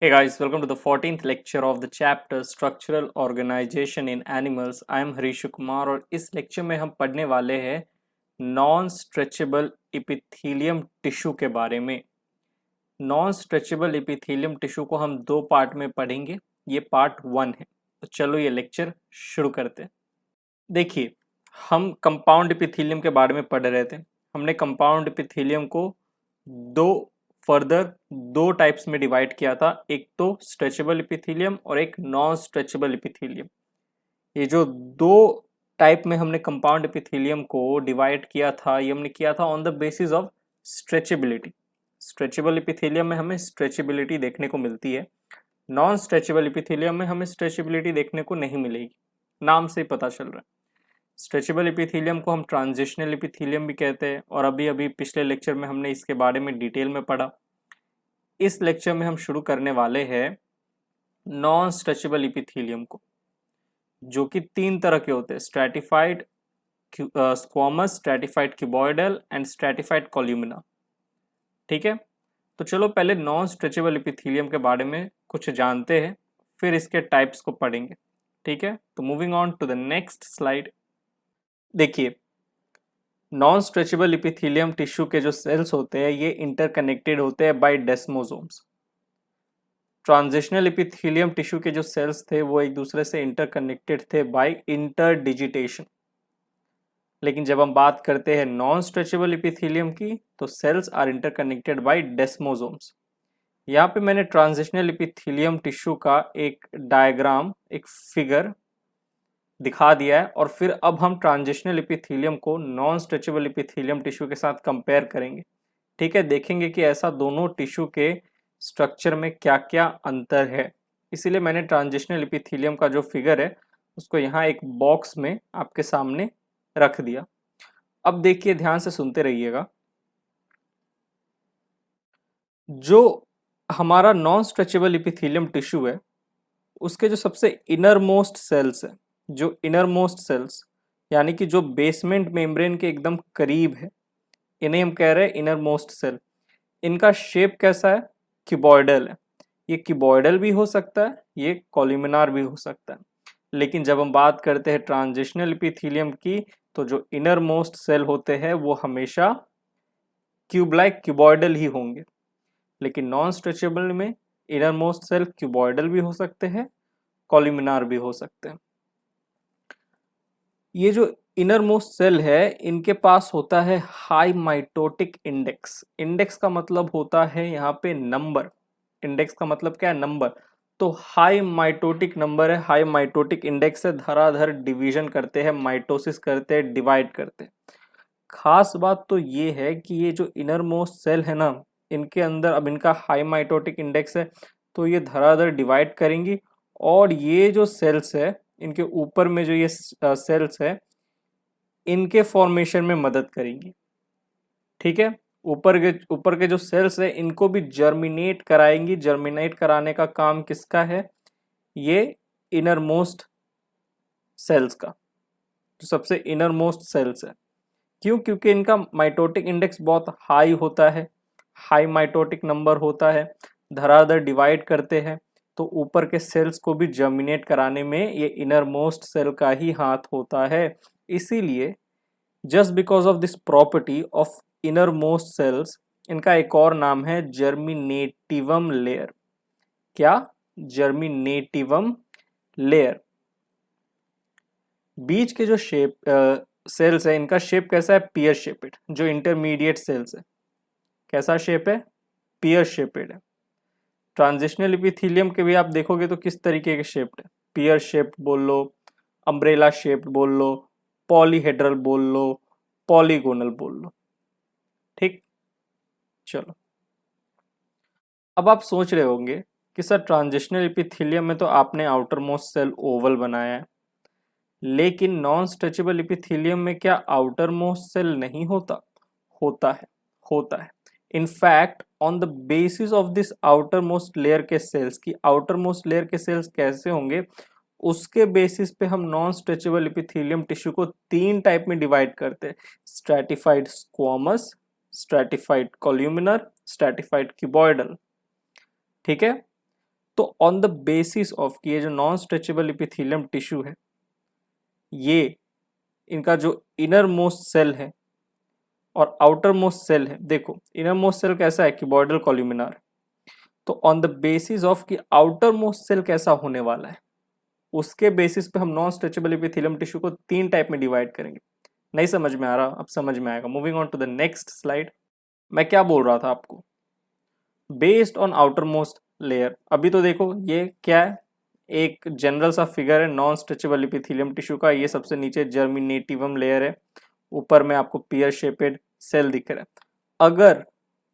Hey guys, welcome to the 14th lecture of the chapter Structural Organization in Animals. I am Harish Kumar और इस lecture में हम पढ़ने वाले हैं नॉन स्ट्रेचेबल इपिथेलियम टिश्यू के बारे में। नॉन स्ट्रेचेबल इपिथेलियम टिश्यू को हम दो पार्ट में पढ़ेंगे। ये पार्ट 1 है। तो चलो ये लेक्चर शुरू करते हैं। देखिए, हम कंपाउंड इपिथेलियम के बारे में पढ़ रहे थे। हमने कंपाउंड इपिथेलियम को दो फर्दर दो टाइप्स में डिवाइड किया था, एक तो स्ट्रेचेबल इपिथेलियम और एक नॉन स्ट्रेचेबल इपिथेलियम। ये जो दो टाइप में हमने कंपाउंड इपिथेलियम को डिवाइड किया था, ये हमने किया था on the basis of stretchability. Stretchable epithelium में हमें स्ट्रेचेबिलिटी देखने को मिलती है, नॉन स्ट्रेचेबल इपिथेलियम में हमें स्ट्रेचेबिलिटी देखने को नहीं मिलेगी। नाम से ही पता चल रहा है। स्ट्रेचेबल इपिथेलियम को हम ट्रांजिशनल इपिथेलियम भी कहते हैं और अभी अभी पिछले लेक्चर में हमने इसके बारे में डिटेल में पढ़ा। इस लेक्चर में हम शुरू करने वाले हैं नॉन स्ट्रेचेबल इपिथेलियम को, जो कि तीन तरह के होते हैं, stratified squamous, stratified cuboidal and stratified columnar. ठीक है, तो चलो पहले नॉन स्ट्रेचेबल इपिथेलियम के बारे में कुछ जानते हैं, फिर इसके टाइप्स को पढ़ेंगे। ठीक है, तो moving on to the next slide. देखिए, नॉन स्ट्रेचेबल इपिथेलियम टिश्यू के जो सेल्स होते हैं ये इंटरकनेक्टेड होते हैं by desmosomes. Transitional epithelium tissue के जो सेल्स थे वो एक दूसरे से इंटरकनेक्टेड थे बाय इंटरडिजिटेशन। लेकिन जब हम बात करते हैं नॉन स्ट्रेचेबल इपिथेलियम की, तो cells are interconnected by desmosomes. यहाँ पे मैंने ट्रांजिशनल इपिथेलियम टिश्यू का एक डायग्राम, एक फिगर दिखा दिया है, और फिर अब हम ट्रांजिशनल इपिथेलियम को नॉन स्ट्रेचेबल इपिथेलियम टिश्यू के साथ कंपेयर करेंगे। ठीक है, देखेंगे कि ऐसा दोनों टिश्यू के स्ट्रक्चर में क्या क्या अंतर है। इसीलिए मैंने ट्रांजिशनल इपिथेलियम का जो फिगर है उसको यहाँ एक बॉक्स में आपके सामने रख दिया। अब देखिए, ध्यान से सुनते रहिएगा। जो हमारा नॉन स्ट्रेचेबल इपिथेलियम टिश्यू है उसके जो सबसे इनर मोस्ट सेल्स है, जो इनर मोस्ट सेल्स यानी कि जो बेसमेंट मेम्ब्रेन के एकदम करीब है, इन्हें हम कह रहे हैं इनर मोस्ट सेल। इनका शेप कैसा है? क्यूबॉइडल है। ये क्यूबॉइडल भी हो सकता है, ये कॉलुमिनार भी हो सकता है। लेकिन जब हम बात करते हैं ट्रांजिशनल इपिथेलियम की, तो जो इनर मोस्ट सेल होते हैं वो हमेशा क्यूब लाइक क्यूबॉइडल ही होंगे। लेकिन नॉन स्ट्रेचेबल में इनर मोस्ट सेल क्यूबॉइडल भी हो सकते हैं, कॉलुमिनार भी हो सकते हैं। ये जो इनर मोस्ट सेल है इनके पास होता है हाई माइटोटिक इंडेक्स। इंडेक्स का मतलब होता है यहाँ पे नंबर। इंडेक्स का मतलब क्या है? नंबर। तो हाई माइटोटिक नंबर है, हाई माइटोटिक इंडेक्स से धराधर डिवीजन करते हैं, माइटोसिस करते हैं, डिवाइड करते हैं। खास बात तो ये है कि ये जो इनर मोस्ट सेल है ना, इनके अंदर अब इनका हाई माइटोटिक इंडेक्स है तो ये धराधर डिवाइड करेंगी, और ये जो सेल्स है इनके ऊपर में जो ये सेल्स है इनके फॉर्मेशन में मदद करेंगी। ठीक है, ऊपर के जो सेल्स है इनको भी जर्मिनेट कराएंगी। जर्मिनेट कराने का काम किसका है? ये इनर मोस्ट सेल्स का, जो सबसे इनर मोस्ट सेल्स है। क्यों? क्योंकि इनका माइटोटिक इंडेक्स बहुत हाई होता है, हाई माइटोटिक नंबर होता है, धराधर डिवाइड करते हैं, तो ऊपर के सेल्स को भी जर्मिनेट कराने में ये इनर मोस्ट सेल का ही हाथ होता है। इसीलिए just because of this property of inner most cells, इनका एक और नाम है जर्मिनेटिवम लेयर। क्या? जर्मिनेटिवम लेयर। बीच के जो शेप सेल्स है इनका शेप कैसा है? पियर शेपेड। जो इंटरमीडिएट सेल्स है कैसा शेप है? पियर शेपेड है। ट्रांजिशनल इपिथेलियम के भी आप देखोगे तो किस तरीके के शेप्ड है? पियर शेप्ड बोल लो, अम्ब्रेला शेप्ड बोल लो, पॉलीहेड्रल बोल लो, पॉलीगोनल बोल लो। ठीक, चलो। अब आप सोच रहे होंगे कि सर ट्रांजिशनल इपिथेलियम में तो आपने आउटर मोस्ट सेल ओवल बनाया है, लेकिन नॉन स्ट्रेचेबल इपिथेलियम में क्या आउटर मोस्ट सेल नहीं होता? होता है, होता है। In fact on the basis of this outer most layer के सेल्स की, आउटर मोस्ट लेयर के सेल्स कैसे होंगे उसके बेसिस पे हम नॉन स्ट्रेचेबल इपिथेलियम टिश्यू को तीन टाइप में डिवाइड करते हैं: stratified squamous, stratified columnar, stratified cuboidal. ठीक है, तो ऑन द बेसिस ऑफ कि ये जो नॉन स्ट्रेचेबल इपिथेलियम टिश्यू है, ये इनका जो इनर मोस्ट सेल है और आउटर मोस्ट सेल है, देखो इनर मोस्ट सेल कैसा है, क्यूबॉइडल कॉल्यूमिनार, तो ऑन द बेसिस ऑफ कि आउटर मोस्ट सेल कैसा होने वाला है, उसके बेसिस पे हम नॉन स्ट्रेचेबल इपिथेलियम टिश्यू को 3 टाइप में डिवाइड करेंगे। नहीं समझ में आ रहा, अब समझ में आएगा। Moving on to the next slide. मैं क्या बोल रहा था आपको, based on outer most layer. अभी तो देखो ये क्या है, एक जनरल सा फिगर है नॉन स्ट्रेचेबल इपिथेलियम टिश्यू का। ये सबसे नीचे जर्मिनेटिवम लेयर है, ऊपर में आपको पियर शेपेड सेल दिख रहा है। अगर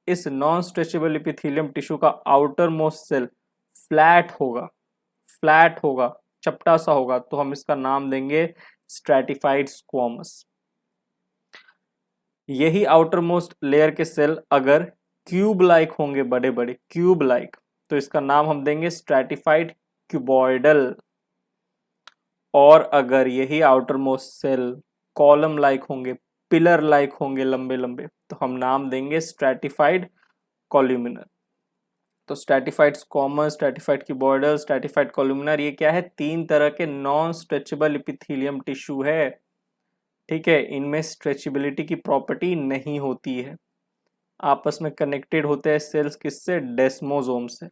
इस नॉन स्ट्रेचेबल इपिथेलियम टिश्यू का आउटर मोस्ट सेल फ्लैट होगा, चपटा सा होगा, तो हम इसका नाम देंगे स्ट्रैटिफाइड स्क्वामस। यही आउटर मोस्ट लेयर के सेल अगर क्यूब लाइक होंगे, बड़े बड़े क्यूब लाइक, तो इसका नाम हम देंगे स्ट्रैटिफाइड क्यूबॉइडल। और अगर यही outer most cell column like होंगे, पिलर लाइक होंगे लंबे लंबे, तो हम नाम देंगे स्ट्रैटिफाइड कॉल्यूमिनर। तो stratified squamous, stratified cuboidal, stratified columnar, ये क्या है, 3 तरह के नॉन स्ट्रेचेबल इपिथेलियम टिश्यू है। ठीक है, इनमें स्ट्रेचेबिलिटी की प्रॉपर्टी नहीं होती है, आपस में कनेक्टेड होते हैं सेल्स किससे, डेस्मोसोम से।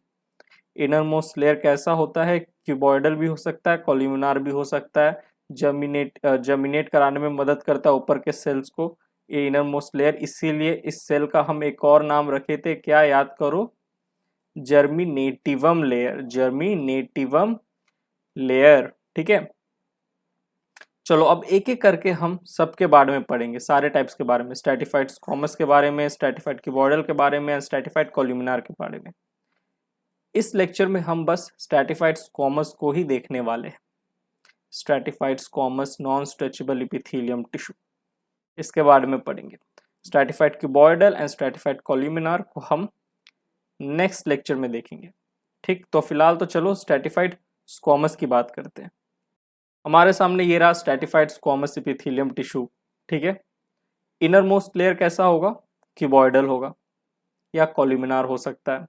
इनर मोस्ट लेयर कैसा होता है, क्यूबॉइडल भी हो सकता है, कॉल्यूमिनार भी हो सकता है, जर्मिनेट कराने में मदद करता है ऊपर के सेल्स को ये इनर मोस्ट लेयर। इसीलिए इस सेल का हम एक और नाम रखे थे, क्या याद करो, जर्मिनेटिवम लेयर, जर्मिनेटिवम लेयर। ठीक है, चलो अब एक एक करके हम सबके बारे में पढ़ेंगे, सारे टाइप्स के बारे में, स्ट्रैटिफाइड स्क्वामस के बारे में, स्ट्रैटिफाइड क्यूबॉइडल के बारे में, स्ट्रैटिफाइड कॉल्यूमिनार के बारे में। इस लेक्चर में हम बस स्ट्रैटिफाइड स्क्वामस को ही देखने वाले हैं, stratified squamous non stretchable epithelium tissue, इसके बारे में पढ़ेंगे। स्ट्रैटिफाइड क्यूबॉइडल एंड स्ट्रैटिफाइड कॉल्यूमिनार को हम नेक्स्ट लेक्चर में देखेंगे। ठीक, तो फिलहाल तो चलो स्ट्रैटिफाइड स्क्वामस की बात करते हैं। हमारे सामने ये रहा स्ट्रैटिफाइड स्क्वामस इपिथेलियम टिश्यू। ठीक है, इनर मोस्ट लेयर कैसा होगा, क्यूबॉइडल होगा या कॉल्यूमिनार हो सकता है।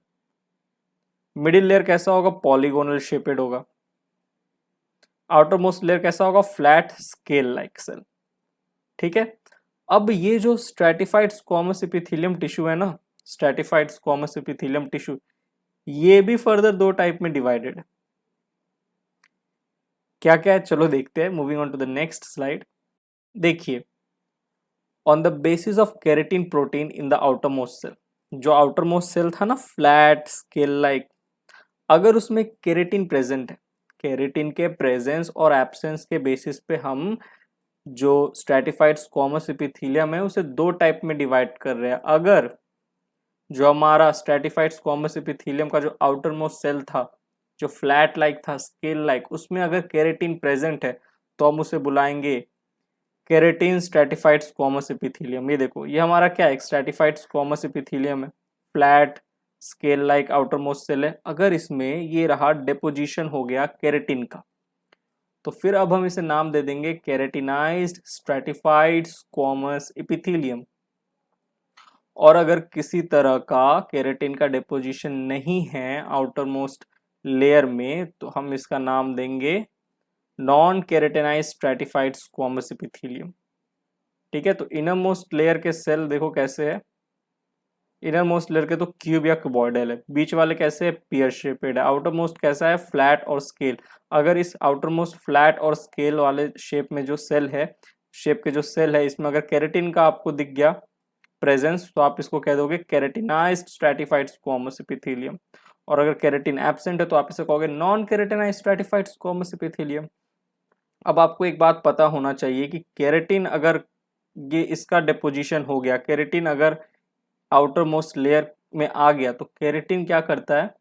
मिडिल लेयर कैसा होगा, पॉलीगोनल शेपेड होगा। आउटर मोस्ट लेयर कैसा होगा, फ्लैट स्केल लाइक सेल। ठीक है, अब ये जो स्ट्रैटिफाइड स्क्वामस इपिथेलियम टिश्यू है ना, स्ट्रैटिफाइड स्क्वामस इपिथेलियम टिश्यू, ये भी फर्दर 2 टाइप में डिवाइडेड है। क्या क्या है, चलो देखते हैं। Moving on to the next slide. देखिए, on the basis of keratin protein in the outer most cell, जो आउटर मोस्ट सेल था ना फ्लैट स्केल लाइक, अगर उसमें केरेटिन प्रेजेंट है, केरेटिन के प्रेजेंस और एब्सेंस के बेसिस पे हम जो स्ट्रैटिफाइड स्क्वामस एपिथेलियम है उसे 2 टाइप में डिवाइड कर रहे हैं। अगर जो हमारा स्ट्रैटिफाइड स्क्वामस एपिथेलियम का जो आउटर मोस्ट सेल था, जो फ्लैट लाइक था, स्केल लाइक, उसमें अगर केरेटिन प्रेजेंट है तो हम उसे बुलाएंगे केरेटिन स्ट्रैटिफाइड स्क्वामस एपिथेलियम। ये देखो, ये हमारा क्या है, स्ट्रैटिफाइड स्क्वामस एपिथेलियम है, flat scale like outer most cell है। अगर इसमें ये रहा डिपोजिशन हो गया केरेटिन का, तो फिर अब हम इसे नाम दे देंगे केरेटिनाइज्ड स्ट्रैटिफाइड स्क्वामस एपिथेलियम। और अगर किसी तरह का केरेटिन का डिपोजिशन नहीं है आउटर मोस्ट लेयर में, तो हम इसका नाम देंगे नॉन केरेटिनाइज्ड स्ट्रैटिफाइड स्क्वामस एपिथेलियम। ठीक है, तो इनर मोस्ट लेयर के सेल देखो कैसे है, इनर मोस्ट लेयर के तो क्यूब या क्यूबॉइडल है, बीच वाले कैसे है, पियर शेपेड है, आउटर मोस्ट कैसा है, फ्लैट और स्केल। अगर इस आउटर मोस्ट फ्लैट और स्केल वाले शेप में जो सेल है, शेप के जो सेल है, इसमें अगर केरेटिन का आपको दिख गया प्रेजेंस, तो आप इसको कह दोगे केरेटिनाइज्ड स्ट्रैटिफाइड स्क्वामस एपिथेलियम। और अगर केरेटिन एब्सेंट है तो आप इसे कहोगे नॉन केरेटिनाइज्ड स्ट्रैटिफाइड स्क्वामस एपिथेलियम। अब आपको एक बात पता होना चाहिए कि केरेटिन अगर ये इसका डिपोजिशन हो गया, केरेटिन अगर आउटर मोस्ट लेयर में आ गया, तो केरेटिन क्या करता है,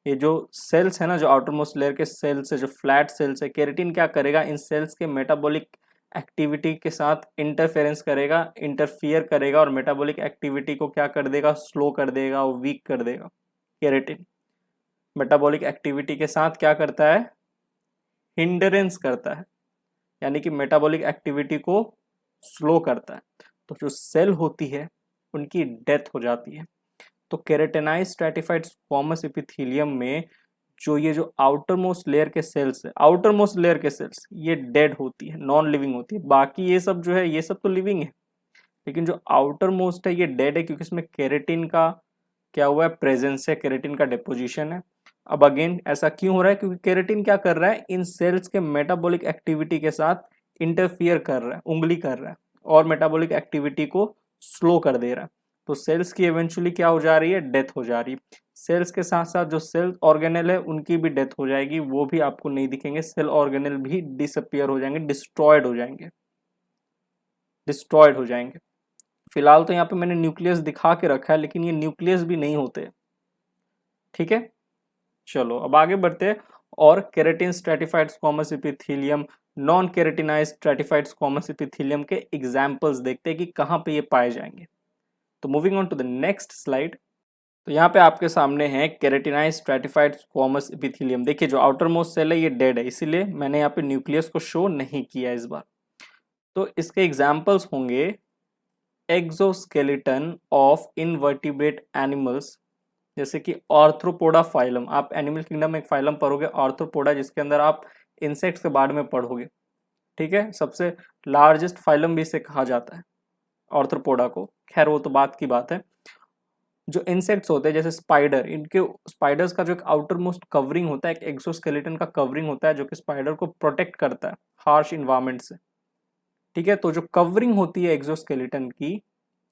ये जो सेल्स है ना, जो आउटर मोस्ट लेयर के सेल्स है, जो फ्लैट सेल्स है, केरेटिन क्या करेगा, इन सेल्स के मेटाबॉलिक एक्टिविटी के साथ इंटरफेरेंस करेगा, इंटरफियर करेगा, और मेटाबॉलिक एक्टिविटी को क्या कर देगा, स्लो कर देगा, वीक कर देगा। केरेटिन मेटाबॉलिक एक्टिविटी के साथ क्या करता है, हिंडरेंस करता है, यानी कि मेटाबॉलिक एक्टिविटी को स्लो करता है। तो जो सेल होती है उनकी डेथ हो जाती है। तो केरेटिनाइज्ड स्ट्रैटिफाइड स्क्वामस एपिथेलियम में जो ये जो आउटर मोस्ट लेयर के सेल्स है, आउटर मोस्ट लेयर के सेल्स ये डेड होती है, नॉन लिविंग होती है। बाकी ये सब जो है ये सब तो लिविंग है, लेकिन जो आउटर मोस्ट है ये डेड है, क्योंकि इसमें केरेटिन का क्या हुआ है, प्रेजेंस है, केरेटिन का डिपोजिशन है। अब अगेन ऐसा क्यों हो रहा है, क्योंकि केरेटिन क्या कर रहा है, इन सेल्स के मेटाबॉलिक एक्टिविटी के साथ इंटरफियर कर रहा है, उंगली कर रहा है और मेटाबॉलिक एक्टिविटी को स्लो कर दे रहा है। तो सेल्स की इवेंचुअली क्या हो जा रही है, डेथ हो जा रही है। सेल्स के साथ साथ जो सेल ऑर्गेनेल है उनकी भी डेथ हो जाएगी, वो भी आपको नहीं दिखेंगे, सेल ऑर्गेनेल भी डिसअपियर हो जाएंगे, डिस्ट्रॉयड हो जाएंगे, डिस्ट्रॉयड हो जाएंगे। फिलहाल तो यहाँ पे मैंने न्यूक्लियस दिखा के रखा है, लेकिन ये न्यूक्लियस भी नहीं होते। ठीक है, चलो अब आगे बढ़ते हैं। और keratin stratified squamous epithelium, non keratinize stratified squamous epithelium के एग्जांपल्स देखते हैं कि कहाँ पे ये पाए जाएंगे। तो moving on to the next slide. तो यहाँ पे आपके सामने है केरेटिनाइज स्ट्रेटिफाइड स्क्वामस एपिथेलियम। देखिए जो आउटर मोस्ट सेल है ये डेड है, इसीलिए मैंने यहाँ पे न्यूक्लियस को शो नहीं किया इस बार। तो इसके एग्जाम्पल्स होंगे एक्सोस्केलेटन ऑफ इनवर्टिब्रेट एनिमल्स, जैसे कि आर्थ्रोपोडा फाइलम। आप एनिमल किंगडम में एक फाइलम पढ़ोगे आर्थ्रोपोडा, जिसके अंदर आप इंसेक्ट्स के बारे में पढ़ोगे। ठीक है, सबसे लार्जेस्ट फाइलम भी इसे कहा जाता है आर्थ्रोपोडा को। खैर वो तो बात की बात है। जो इंसेक्ट्स होते हैं जैसे स्पाइडर, इनके स्पाइडर्स का जो एक आउटर मोस्ट कवरिंग होता है, एक एक्सोस्केलेटन का कवरिंग होता है जो कि स्पाइडर को प्रोटेक्ट करता है हार्श इन्वायरमेंट से। ठीक है, तो जो कवरिंग होती है एक्सोस्केलेटन की,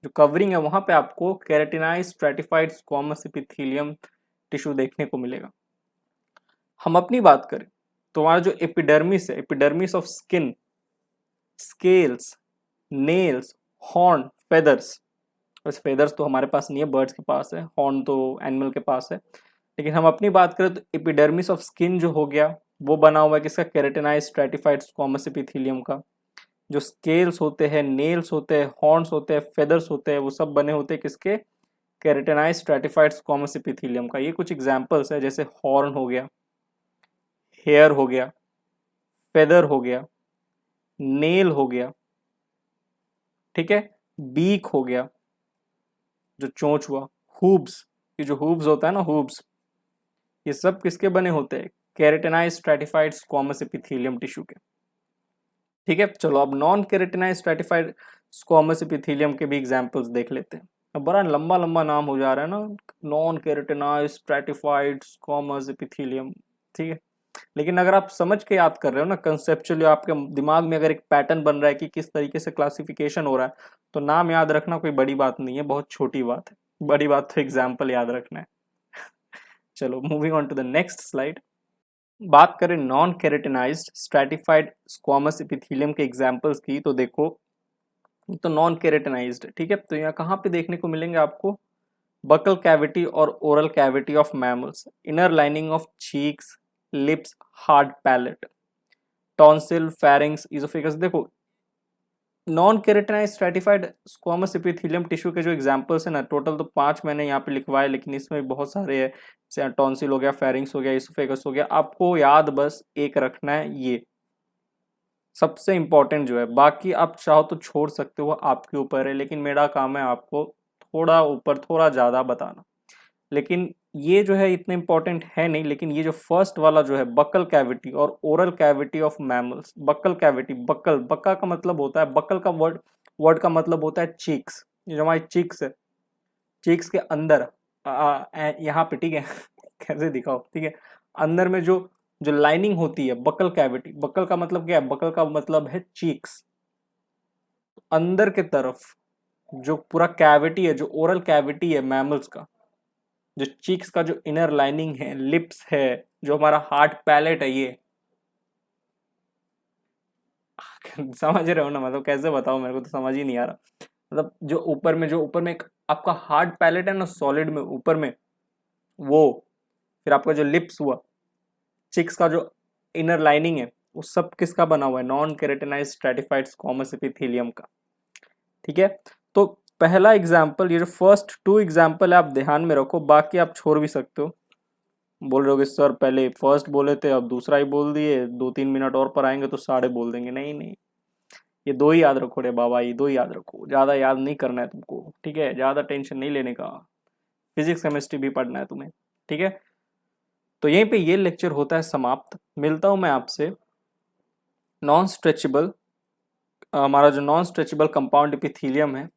जो कवरिंग है वहां पे आपको केराटिनाइज स्ट्रेटिफाइड स्क्वामस एपिथेलियम टिश्यू देखने को मिलेगा। हम अपनी बात करें तो हमारा जो एपिडर्मिस है, epidermis of skin, scales, nails, horn, feathers. बस फेदर्स तो हमारे पास नहीं है, बर्ड्स के पास है, हॉर्न तो एनिमल के पास है। लेकिन हम अपनी बात करें तो एपिडर्मिस ऑफ स्किन जो हो गया वो बना हुआ है किसका, केराटिनाइज स्ट्रेटिफाइड स्क्वामस एपिथेलियम का। जो स्केल्स होते हैं, नेल्स होते हैं, हॉर्न्स होते हैं, फेदर्स होते हैं, वो सब बने होते हैं किसके, केराटिनाइज स्ट्रेटिफाइड स्क्वामस एपिथेलियम का। ये कुछ एग्जांपल्स है, जैसे हॉर्न हो गया, हेयर हो गया, फेदर हो गया, नेल हो गया, ठीक है, बीक हो गया, जो चोंच हुआ, हूब्स, ये जो हूब्स होता है ना, हूब्स, ये सब किसके बने होते हैं, केराटिनाइज स्ट्रेटिफाइड स्क्वामस एपिथेलियम टिश्यू के। ठीक है, चलो अब नॉन केराटिनाइज स्ट्रेटिफाइड स्क्वामस एपिथेलियम के भी एग्जांपल्स देख लेते हैं। अब बड़ा लंबा लंबा नाम हो जा रहा है ना, नॉन केराटिनाइज स्ट्रेटिफाइड स्क्वामस एपिथेलियम। ठीक है, लेकिन अगर आप समझ के याद कर रहे हो ना, कंसेप्चुअली आपके दिमाग में अगर एक पैटर्न बन रहा है कि किस तरीके से क्लासिफिकेशन हो रहा है, तो नाम याद रखना कोई बड़ी बात नहीं है, बहुत छोटी बात है। बड़ी बात तो एग्जाम्पल याद रखना है। चलो moving on to the next slide. बात करें नॉन केरेटिनाइज्ड स्ट्रेटिफाइड स्क्वामस एपिथेलियम के एग्जांपल्स की, तो देखो तो नॉन केरेटिनाइज्ड, ठीक है, तो यहाँ कहाँ पे देखने को मिलेंगे आपको, बकल कैविटी और oral cavity of mammals, inner lining of cheeks, lips, hard palate, tonsil, pharynx, oesophagus. देखो non केरेटिनाइज्ड stratified squamous epithelium tissue के जो एग्जांपल्स है ना, टोटल तो 5 मैंने यहाँ पे लिखवाए, लेकिन इसमें बहुत सारे हैं, जैसे टॉन्सिल हो गया, फेरिंग्स हो गया, इसोफेगस हो गया। आपको याद बस एक रखना है, ये सबसे इंपॉर्टेंट जो है, बाकी आप चाहो तो छोड़ सकते हो, आपके ऊपर है, लेकिन मेरा काम है आपको थोड़ा ऊपर थोड़ा ज़्यादा बताना। लेकिन ये जो है इतना इंपॉर्टेंट है नहीं, लेकिन ये जो फर्स्ट वाला जो है बकल कैविटी और oral cavity of mammals. Buccal cavity, buccal, बक्का का मतलब होता है, बकल का वर्ड वर्ड का मतलब होता है चीक्स। ये जो हमारी चीक्स है, चीक्स के अंदर यहाँ पे, ठीक है, कैसे दिखाओ, ठीक है, अंदर में जो जो लाइनिंग होती है, बकल कैविटी, बकल का मतलब क्या है, बकल का मतलब है चीक्स। अंदर के तरफ जो पूरा कैविटी है, जो ओरल कैविटी है मैमल्स का, जो चीक्स का जो इनर लाइनिंग है, लिप्स है, जो हमारा हार्ड पैलेट है, ये समझ रहे हो ना, मतलब कैसे बताओ, मेरे को तो समझ ही नहीं आ रहा। मतलब जो ऊपर में एक आपका हार्ड पैलेट है ना, सॉलिड में ऊपर में, वो फिर आपका जो लिप्स हुआ, चिक्स का जो इनर लाइनिंग है, वो सब किसका बना हुआ है, नॉन केराटिनाइज स्ट्रेटिफाइड स्क्वामस एपिथेलियम का। ठीक है, तो पहला एग्जाम्पल, ये जो फर्स्ट 2 एग्जाम्पल है आप ध्यान में रखो, बाकी आप छोड़ भी सकते हो। बोल रहे हो कि सर पहले फर्स्ट बोले थे अब दूसरा ही बोल दिए, 2-3 मिनट और पर आएंगे तो साढ़े बोल देंगे। नहीं नहीं, ये 2 ही याद रखो रे बाबा, ये 2 ही याद रखो, ज्यादा याद नहीं करना है तुमको। ठीक है, ज्यादा टेंशन नहीं लेने का, फिजिक्स केमिस्ट्री भी पढ़ना है तुम्हें। ठीक है, तो यहीं पे ये लेक्चर होता है समाप्त। मिलता हूँ मैं आपसे नॉन स्ट्रेचेबल, हमारा जो नॉन स्ट्रेचेबल कंपाउंड एपिथेलियम है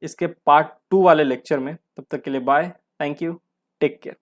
इसके पार्ट 2 वाले लेक्चर में। तब तक के लिए bye, thank you, take care.